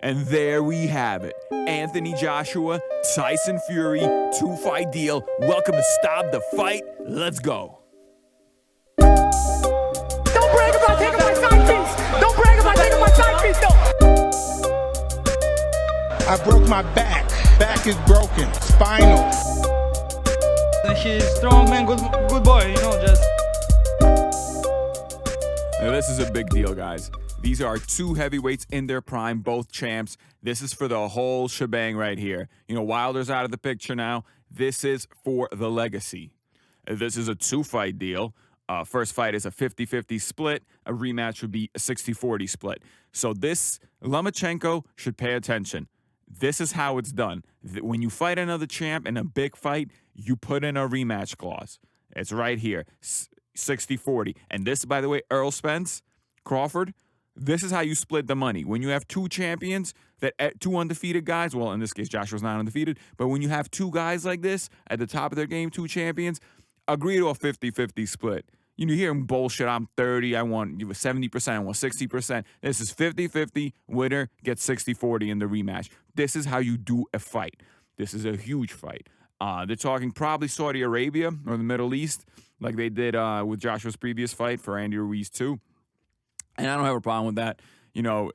And there we have it. Anthony Joshua, Tyson Fury, 2-fight deal. Welcome to Stop the Fight. Let's go. Don't brag about taking my side piece. Don't brag about taking my side piece, though. I broke my back. Back is broken. Spinal. And he's strong man, good boy, you know, just. Now, this is a big deal, guys. These are two heavyweights in their prime, both champs. This is for the whole shebang right here. You know, Wilder's out of the picture now. This is for the legacy. This is a 2-fight deal. First fight is a 50-50 split. A rematch would be a 60-40 split. So this, Lomachenko should pay attention. This is how it's done. When you fight another champ in a big fight, you put in a rematch clause. It's right here, 60-40. And this, by the way, Earl Spence, Crawford, this is how you split the money. When you have two champions, two undefeated guys, well, in this case, Joshua's not undefeated, but when you have two guys like this at the top of their game, two champions, agree to a 50-50 split. You hear them bullshit, I'm 30, I want 70%, I want 60%. This is 50-50, winner gets 60-40 in the rematch. This is how you do a fight. This is a huge fight. They're talking probably Saudi Arabia or the Middle East, like they did with Joshua's previous fight for Andy Ruiz too. And I don't have a problem with that. You know,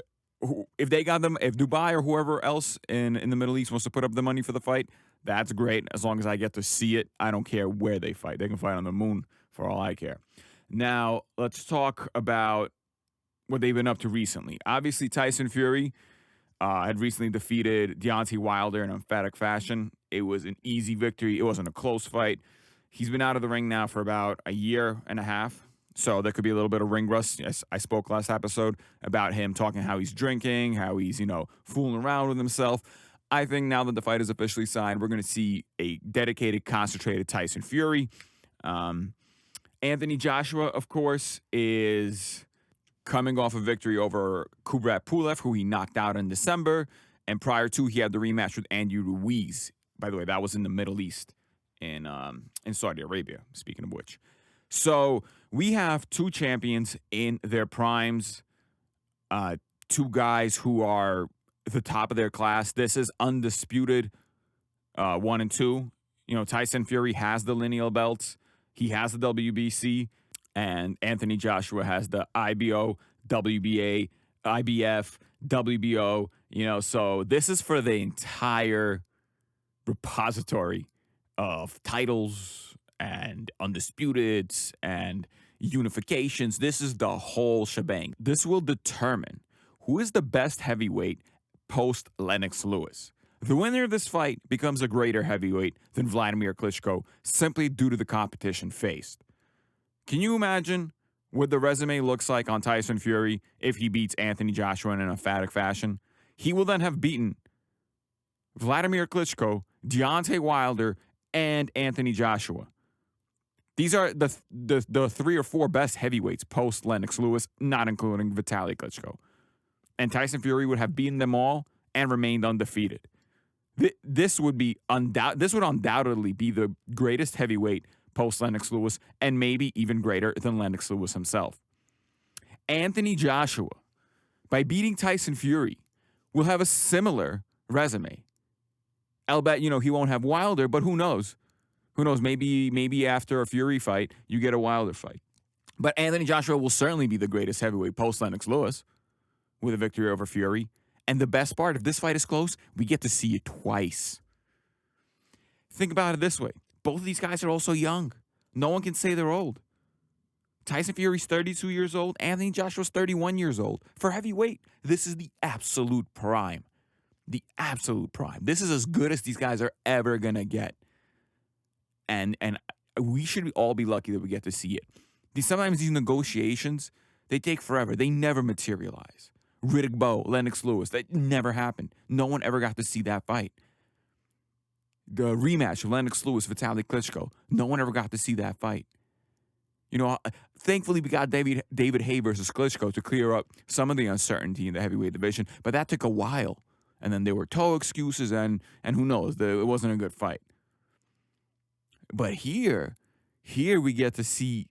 if they got them, if Dubai or whoever else in the Middle East wants to put up the money for the fight, that's great. As long as I get to see it, I don't care where they fight. They can fight on the moon for all I care. Now, let's talk about what they've been up to recently. Obviously, Tyson Fury had recently defeated Deontay Wilder in emphatic fashion. It was an easy victory. It wasn't a close fight. He's been out of the ring now for about a year and a half. So there could be a little bit of ring rust. Yes, I spoke last episode about him talking how he's drinking, how he's, fooling around with himself. I think now that the fight is officially signed, we're going to see a dedicated, concentrated Tyson Fury. Anthony Joshua, of course, is coming off a victory over Kubrat Pulev, who he knocked out in December. And prior to, he had the rematch with Andy Ruiz. By the way, that was in the Middle East, in Saudi Arabia, speaking of which. So we have two champions in their primes, two guys who are the top of their class. This is undisputed 1 and 2. Tyson Fury has the lineal belts. He has the WBC. And Anthony Joshua has the IBO, WBA, IBF, WBO. So this is for the entire repository of titles and undisputeds and unifications. This is the whole shebang. This will determine who is the best heavyweight post Lennox Lewis. The winner of this fight becomes a greater heavyweight than Vladimir Klitschko simply due to the competition faced. Can you imagine what the resume looks like on Tyson Fury if he beats Anthony Joshua in an emphatic fashion? He will then have beaten Vladimir Klitschko, Deontay Wilder, and Anthony Joshua. These are the 3 or 4 best heavyweights post Lennox Lewis, not including Vitaly Klitschko. And Tyson Fury would have beaten them all and remained undefeated. This would undoubtedly be the greatest heavyweight post Lennox Lewis, and maybe even greater than Lennox Lewis himself. Anthony Joshua, by beating Tyson Fury, will have a similar resume. I'll bet, he won't have Wilder, but who knows? Who knows? Maybe after a Fury fight, you get a Wilder fight. But Anthony Joshua will certainly be the greatest heavyweight post Lennox Lewis with a victory over Fury. And the best part, if this fight is close, we get to see it twice. Think about it this way. Both of these guys are also young. No one can say they're old. Tyson Fury's 32 years old. Anthony Joshua's 31 years old. For heavyweight, this is the absolute prime. The absolute prime. This is as good as these guys are ever going to get. And we should all be lucky that we get to see it. Sometimes these negotiations, they take forever. They never materialize. Riddick Bowe, Lennox Lewis, that never happened. No one ever got to see that fight. The rematch of Lennox Lewis, Vitaly Klitschko, no one ever got to see that fight. Thankfully we got David Haye versus Klitschko to clear up some of the uncertainty in the heavyweight division, but that took a while. And then there were toe excuses, and who knows, it wasn't a good fight. But here we get to see,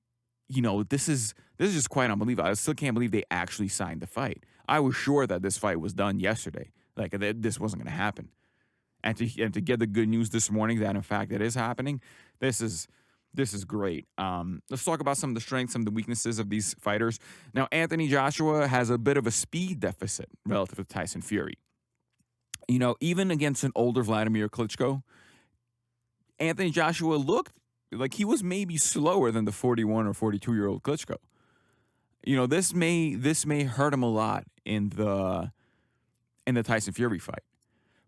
this is just quite unbelievable. I still can't believe they actually signed the fight. I was sure that this fight was done yesterday. Like this wasn't going to happen. And to get the good news this morning that in fact it is happening, this is great. Let's talk about some of the strengths, some of the weaknesses of these fighters. Now, Anthony Joshua has a bit of a speed deficit relative to Tyson Fury. You know, even against an older Vladimir Klitschko, Anthony Joshua looked like he was maybe slower than the 41 or 42-year-old Klitschko. You know, this may hurt him a lot in the Tyson Fury fight.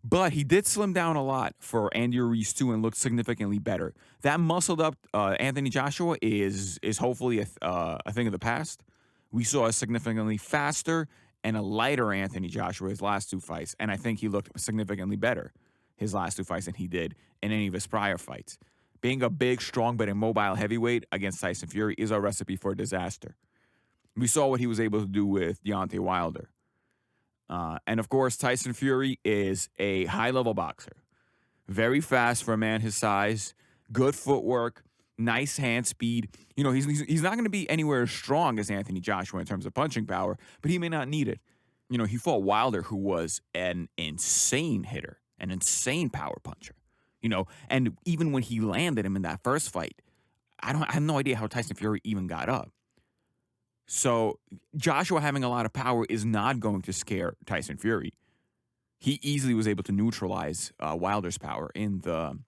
But he did slim down a lot for Andy Ruiz too and looked significantly better. That muscled up Anthony Joshua is hopefully a thing of the past. We saw a significantly faster and a lighter Anthony Joshua his last two fights, and I think he looked significantly better his last two fights than he did in any of his prior fights. Being a big, strong, but immobile heavyweight against Tyson Fury is a recipe for disaster. We saw what he was able to do with Deontay Wilder. And of course, Tyson Fury is a high-level boxer. Very fast for a man his size, good footwork, nice hand speed. You know, he's not going to be anywhere as strong as Anthony Joshua in terms of punching power, but he may not need it. You know, he fought Wilder, who was an insane hitter, an insane power puncher. You know, and even when he landed him in that first fight, I have no idea how Tyson Fury even got up. So Joshua having a lot of power is not going to scare Tyson Fury. He easily was able to neutralize Wilder's power in the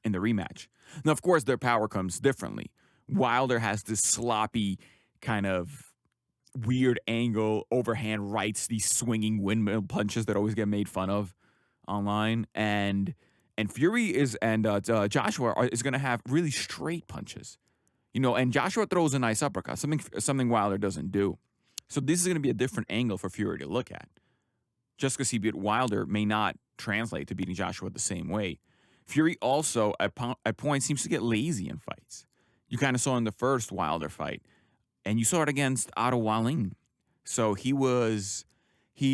rematch. Now, of course, their power comes differently. Wilder has this sloppy kind of weird angle, overhand rights, these swinging windmill punches that always get made fun of online, and Fury Joshua is going to have really straight punches. You know, and Joshua throws a nice uppercut, something Wilder doesn't do. So this is going to be a different angle for Fury to look at. Just because he beat Wilder may not translate to beating Joshua the same way. Fury also, at points, seems to get lazy in fights. You kind of saw in the first Wilder fight, and you saw it against Otto Wallin. So he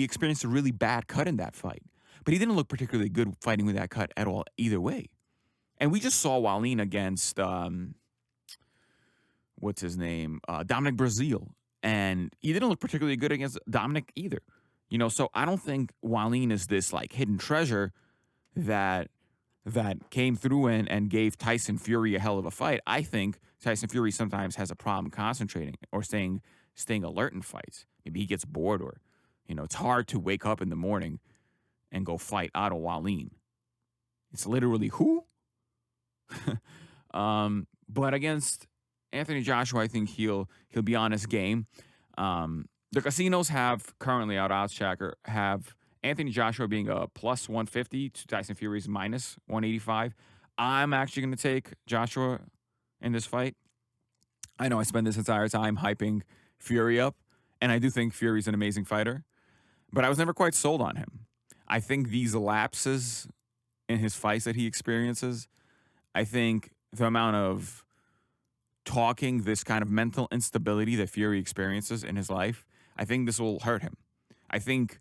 experienced a really bad cut in that fight. But he didn't look particularly good fighting with that cut at all either way. And we just saw Wallin against... what's his name? Dominic Breazeale. And he didn't look particularly good against Dominic either. You know, so I don't think Wallin is this like hidden treasure that came through and gave Tyson Fury a hell of a fight. I think Tyson Fury sometimes has a problem concentrating or staying alert in fights. Maybe he gets bored, or, you know, it's hard to wake up in the morning and go fight Otto Wallin. It's literally who? But against Anthony Joshua, I think he'll be on his game. The casinos have currently out odds tracker have Anthony Joshua being a plus 150 to Tyson Fury's minus 185. I'm actually going to take Joshua in this fight. I know I spend this entire time hyping Fury up, and I do think Fury's an amazing fighter, but I was never quite sold on him. I think these lapses in his fights that he experiences, I think the amount of talking, this kind of mental instability that Fury experiences in his life, I think this will hurt him. I think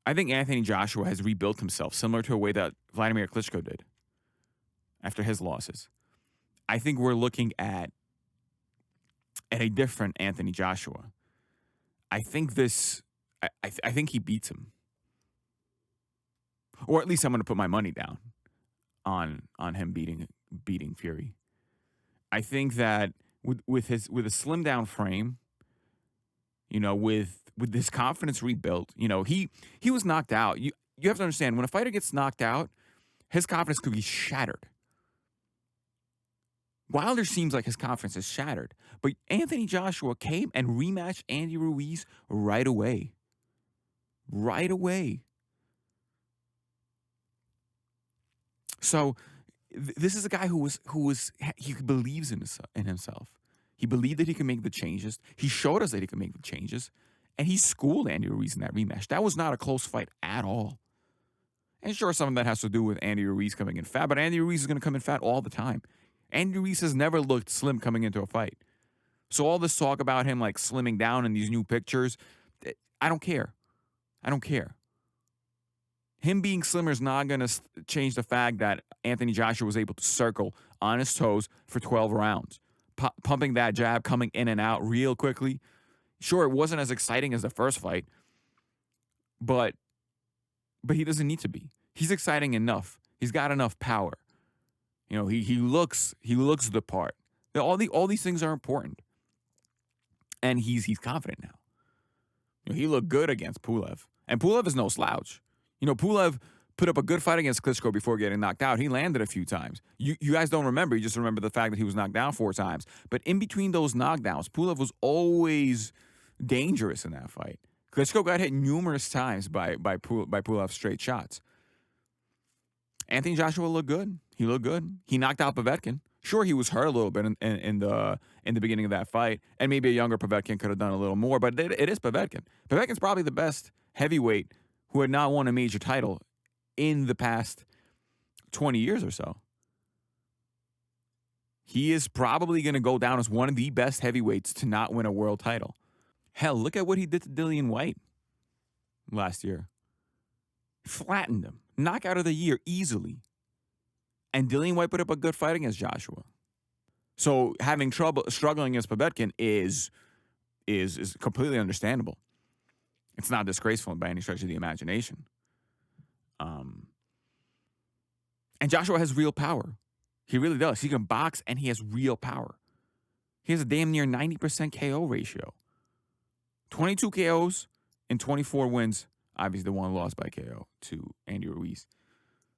Anthony Joshua has rebuilt himself similar to a way that Vladimir Klitschko did after his losses. I think we're looking at a different Anthony Joshua. I think I think he beats him. Or at least I'm going to put my money down on him beating Fury. I think that with a slim down frame, you know, with his confidence rebuilt, you know, he was knocked out. You have to understand, when a fighter gets knocked out, his confidence could be shattered. Wilder seems like his confidence is shattered, but Anthony Joshua came and rematched Andy Ruiz right away. Right away. So this is a guy who believes in himself. He believed that he could make the changes. He showed us that he could make the changes, and he schooled Andy Ruiz in that rematch. That was not a close fight at all. And sure, some of that has to do with Andy Ruiz coming in fat, but Andy Ruiz is going to come in fat all the time. Andy Ruiz has never looked slim coming into a fight. So all this talk about him like slimming down in these new pictures, I don't care. I don't care. Him being slimmer is not going to change the fact that Anthony Joshua was able to circle on his toes for 12 rounds. Pumping that jab, coming in and out real quickly. Sure, it wasn't as exciting as the first fight, but but he doesn't need to be. He's exciting enough. He's got enough power. You know, he looks the part. All these things are important. And he's confident now. You know, he looked good against Pulev. And Pulev is no slouch. You know, Pulev put up a good fight against Klitschko before getting knocked out. He landed a few times. You guys don't remember. You just remember the fact that he was knocked down 4 times. But in between those knockdowns, Pulev was always dangerous in that fight. Klitschko got hit numerous times by Pulev's straight shots. Anthony Joshua looked good. He looked good. He knocked out Povetkin. Sure, he was hurt a little bit in the beginning of that fight, and maybe a younger Povetkin could have done a little more, but it is Povetkin. Povetkin's probably the best heavyweight who had not won a major title in the past 20 years or so. He is probably going to go down as one of the best heavyweights to not win a world title. Hell, look at what he did to Dillian White last year. Flattened him. Knockout of the year easily. And Dillian White put up a good fight against Joshua. So having struggling against Povetkin is completely understandable. It's not disgraceful by any stretch of the imagination. And Joshua has real power. He really does. He can box and he has real power. He has a damn near 90% KO ratio. 22 KOs and 24 wins. Obviously, the one lost by KO to Andy Ruiz.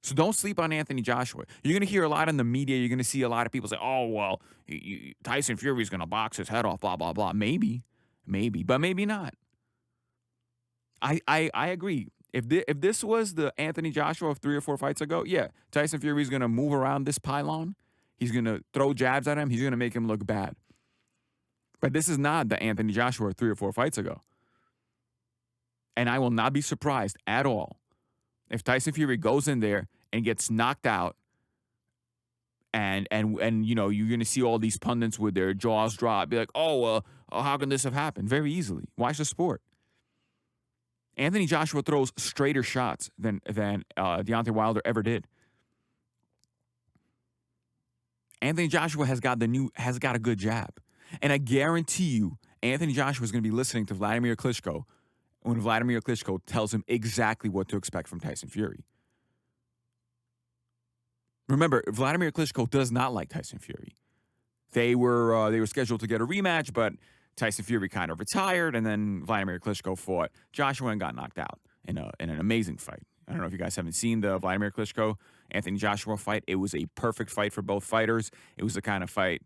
So don't sleep on Anthony Joshua. You're going to hear a lot in the media. You're going to see a lot of people say, oh, well, Tyson Fury is going to box his head off, blah, blah, blah. Maybe, but maybe not. I agree. If this was the Anthony Joshua of 3 or 4 fights ago, yeah, Tyson Fury is going to move around this pylon. He's going to throw jabs at him. He's going to make him look bad. But this is not the Anthony Joshua of 3 or 4 fights ago. And I will not be surprised at all if Tyson Fury goes in there and gets knocked out, and you know, you're going to see all these pundits with their jaws drop, be like, oh, well, how can this have happened? Very easily. Watch the sport. Anthony Joshua throws straighter shots than Deontay Wilder ever did. Anthony Joshua has got a good jab. And I guarantee you, Anthony Joshua is going to be listening to Vladimir Klitschko when Vladimir Klitschko tells him exactly what to expect from Tyson Fury. Remember, Vladimir Klitschko does not like Tyson Fury. They were scheduled to get a rematch, but Tyson Fury kind of retired, and then Vladimir Klitschko fought Joshua and got knocked out in an amazing fight. I don't know if you guys haven't seen the Vladimir Klitschko Anthony Joshua fight. It was a perfect fight for both fighters. It was the kind of fight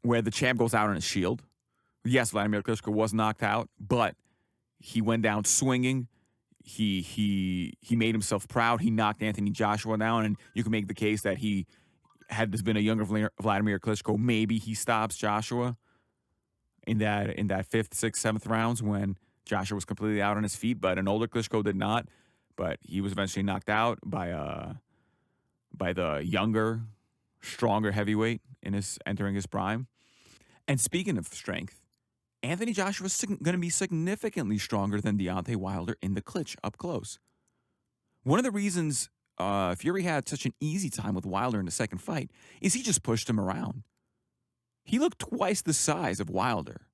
where the champ goes out on a shield. Yes, Vladimir Klitschko was knocked out, but he went down swinging. He made himself proud. He knocked Anthony Joshua down, and you can make the case that had this been a younger Vladimir Klitschko, maybe he stops Joshua in that 5th, 6th, 7th rounds when Joshua was completely out on his feet, but an older Klitschko did not. But he was eventually knocked out by the younger, stronger heavyweight entering his prime. And speaking of strength, Anthony Joshua is going to be significantly stronger than Deontay Wilder in the clinch up close. One of the reasons Fury had such an easy time with Wilder in the second fight is he just pushed him around. He looked twice the size of Wilder.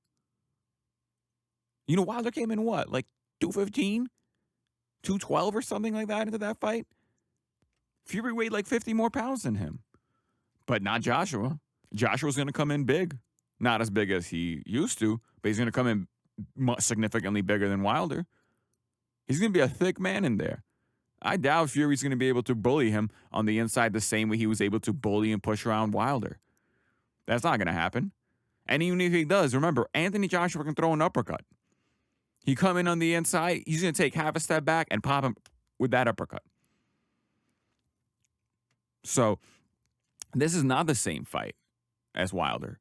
You know, Wilder came in what, like 215, 212 or something like that into that fight? Fury weighed like 50 more pounds than him. But not Joshua. Joshua's going to come in big. Not as big as he used to, but he's going to come in significantly bigger than Wilder. He's going to be a thick man in there. I doubt Fury's going to be able to bully him on the inside the same way he was able to bully and push around Wilder. That's not going to happen. And even if he does, remember, Anthony Joshua can throw an uppercut. He come in on the inside, he's going to take half a step back and pop him with that uppercut. So, this is not the same fight as Wilder.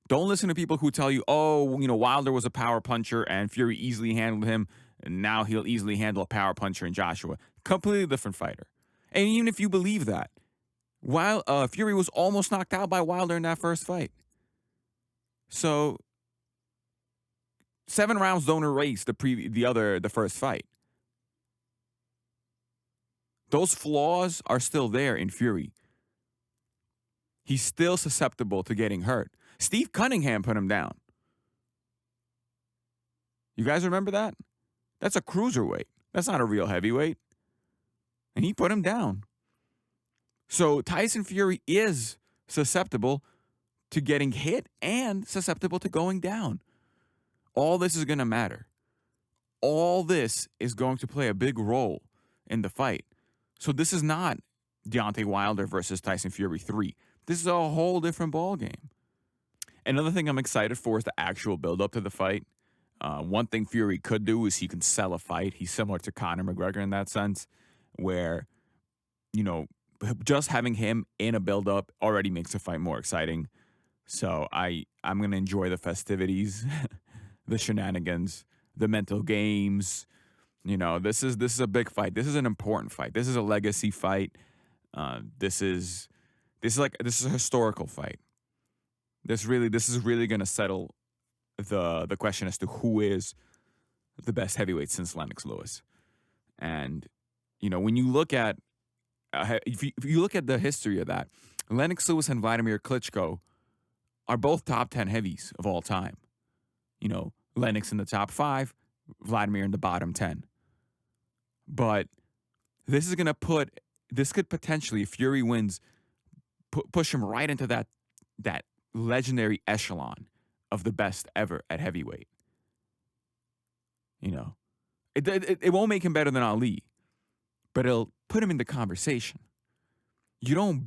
Don't listen to people who tell you, oh, you know, Wilder was a power puncher and Fury easily handled him, and now he'll easily handle a power puncher in Joshua. Completely different fighter. And even if you believe that, Fury was almost knocked out by Wilder in that first fight. So 7 rounds don't erase the first fight. Those flaws are still there in Fury. He's still susceptible to getting hurt. Steve Cunningham put him down. You guys remember that? That's a cruiserweight. That's not a real heavyweight. And he put him down. So Tyson Fury is susceptible to getting hit and susceptible to going down. All this is going to matter. All this is going to play a big role in the fight. So this is not Deontay Wilder versus Tyson Fury 3. This is a whole different ballgame. Another thing I'm excited for is the actual build-up to the fight. One thing Fury could do is he can sell a fight. He's similar to Conor McGregor in that sense, where, you know, just having him in a build-up already makes the fight more exciting. So I'm going to enjoy the festivities, the shenanigans, the mental games. You know, this is a big fight. This is an important fight. This is a legacy fight. This is a historical fight. This is really going to settle the question as to who is the best heavyweight since Lennox Lewis. And, you know, when you look at if you look at the history of that, Lennox Lewis and Vladimir Klitschko are both top 10 heavies of all time. You know, Lennox in the top 5, Vladimir in the bottom 10. But this could potentially, if Fury wins, push him right into that legendary echelon of the best ever at heavyweight. You know, it won't make him better than Ali, but it'll put him in the conversation. You don't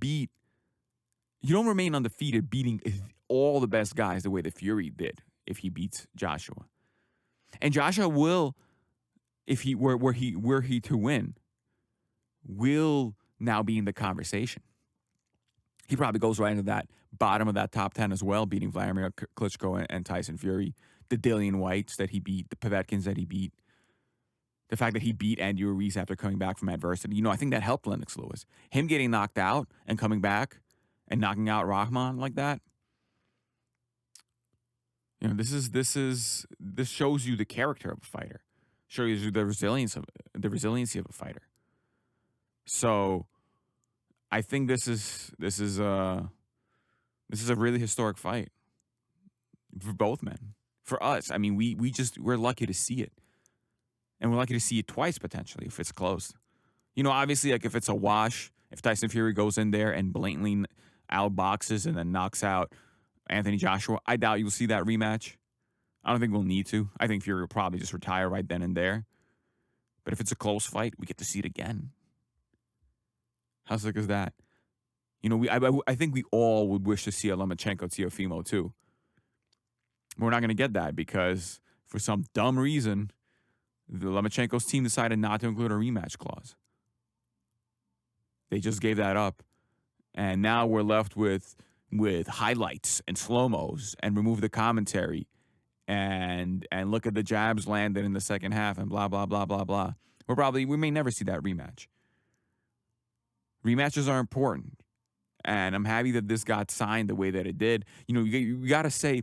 remain undefeated beating all the best guys the way that Fury did if he beats Joshua. And Joshua will, if he were he to win, will now be in the conversation. He probably goes right into that bottom of that top 10 as well, beating Vladimir Klitschko and Tyson Fury, the Dillian Whites that he beat, the Povetkins that he beat. The fact that he beat Andy Ruiz after coming back from adversity, you know, I think that helped Lennox Lewis. Him getting knocked out and coming back and knocking out Rahman like that. You know, this shows you the character of a fighter, shows you the resiliency of a fighter. So, I think this is a really historic fight for both men. For us, I mean, we're lucky to see it. And we're lucky to see it twice, potentially, if it's close. You know, obviously, like, if it's a wash, if Tyson Fury goes in there and blatantly outboxes and then knocks out Anthony Joshua, I doubt you'll see that rematch. I don't think we'll need to. I think Fury will probably just retire right then and there. But if it's a close fight, we get to see it again. How sick is that? You know, I think we all would wish to see a Lomachenko-Teofimo, too. But we're not going to get that because, for some dumb reason, the Lomachenko's team decided not to include a rematch clause. They just gave that up. And now we're left with highlights and slow-mos and remove the commentary and look at the jabs landed in the second half and blah, blah, blah, blah, blah. We may never see that rematch. Rematches are important. And I'm happy that this got signed the way that it did. You know, you got to say,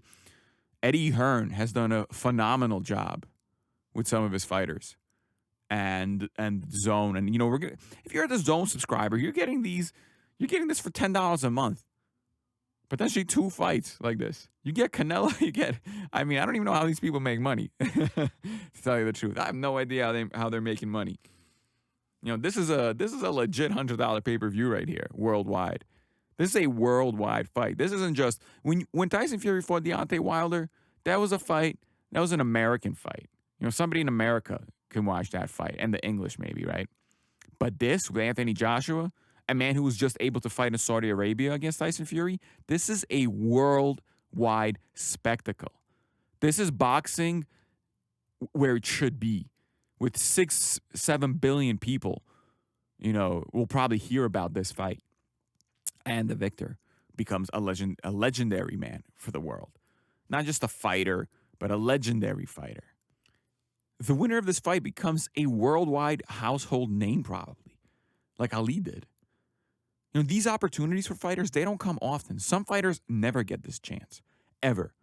Eddie Hearn has done a phenomenal job with some of his fighters, and DAZN, and you know, if you're a DAZN subscriber, you're getting this for $10 a month, potentially 2 fights like this. You get Canelo, I mean, I don't even know how these people make money. To tell you the truth, I have no idea how they're making money. You know, this is a legit $100 pay-per-view right here, worldwide. This is a worldwide fight. This isn't just when Tyson Fury fought Deontay Wilder. That was a fight. That was an American fight. You know, somebody in America can watch that fight, and the English maybe, right? But this, with Anthony Joshua, a man who was just able to fight in Saudi Arabia against Tyson Fury, this is a worldwide spectacle. This is boxing where it should be, with 6-7 billion people, you know, will probably hear about this fight. And the victor becomes a legendary man for the world. Not just a fighter, but a legendary fighter. The winner of this fight becomes a worldwide household name, probably, like Ali did. You know, these opportunities for fighters, they don't come often. Some fighters never get this chance, ever.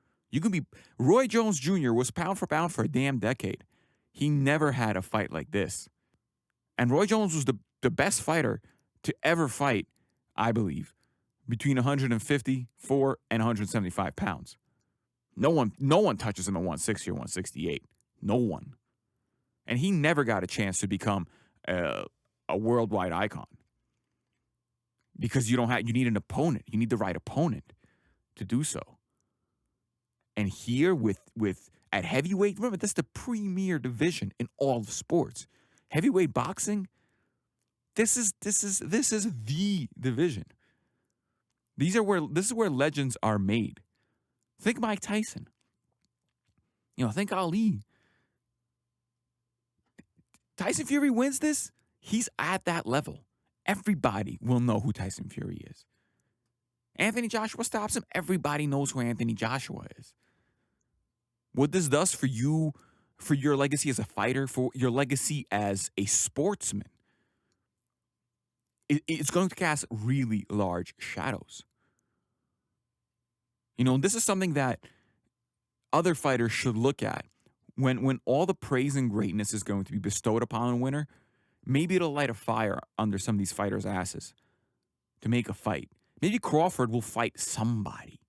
Roy Jones Jr. was pound for pound for a damn decade. He never had a fight like this. And Roy Jones was the best fighter to ever fight, I believe, between 154 and 175 pounds. No one touches him at 160 or 168. No one. And he never got a chance to become a worldwide icon. Because you need an opponent. You need the right opponent to do so. And here at heavyweight, remember, that's the premier division in all of sports. Heavyweight boxing, this is the division. This is where legends are made. Think Mike Tyson. Think Ali. Tyson Fury wins this, he's at that level. Everybody will know who Tyson Fury is. Anthony Joshua stops him, everybody knows who Anthony Joshua is. What this does for you, for your legacy as a fighter, for your legacy as a sportsman, it's going to cast really large shadows. This is something that other fighters should look at. When all the praise and greatness is going to be bestowed upon a winner, maybe it'll light a fire under some of these fighters' asses to make a fight. Maybe Crawford will fight somebody,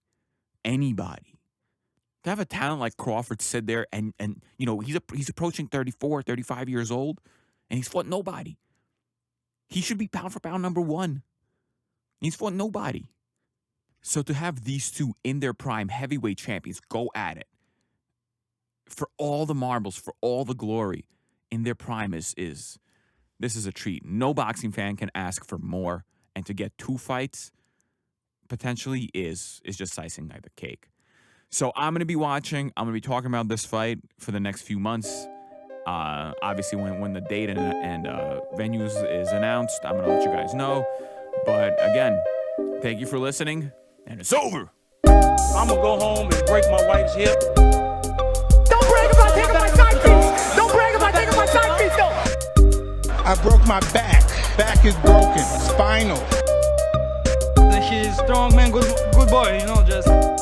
anybody. To have a talent like Crawford sit there and he's approaching 34, 35 years old, and he's fought nobody. He should be pound for pound number one. He's fought nobody. So to have these two in their prime heavyweight champions go at it for all the marbles, for all the glory in their prime this is a treat. No boxing fan can ask for more, and to get 2 fights potentially is just icing on the cake. So I'm going to be watching. I'm going to be talking about this fight for the next few months. Obviously, when the date and venues is announced, I'm going to let you guys know. But again, thank you for listening, and it's over. I'm gonna go home and break my wife's hip. Don't brag about taking my side piece. Don't brag about taking my side piece, though. I broke my back. Back is broken. Spinal. He's strong man, good boy, just.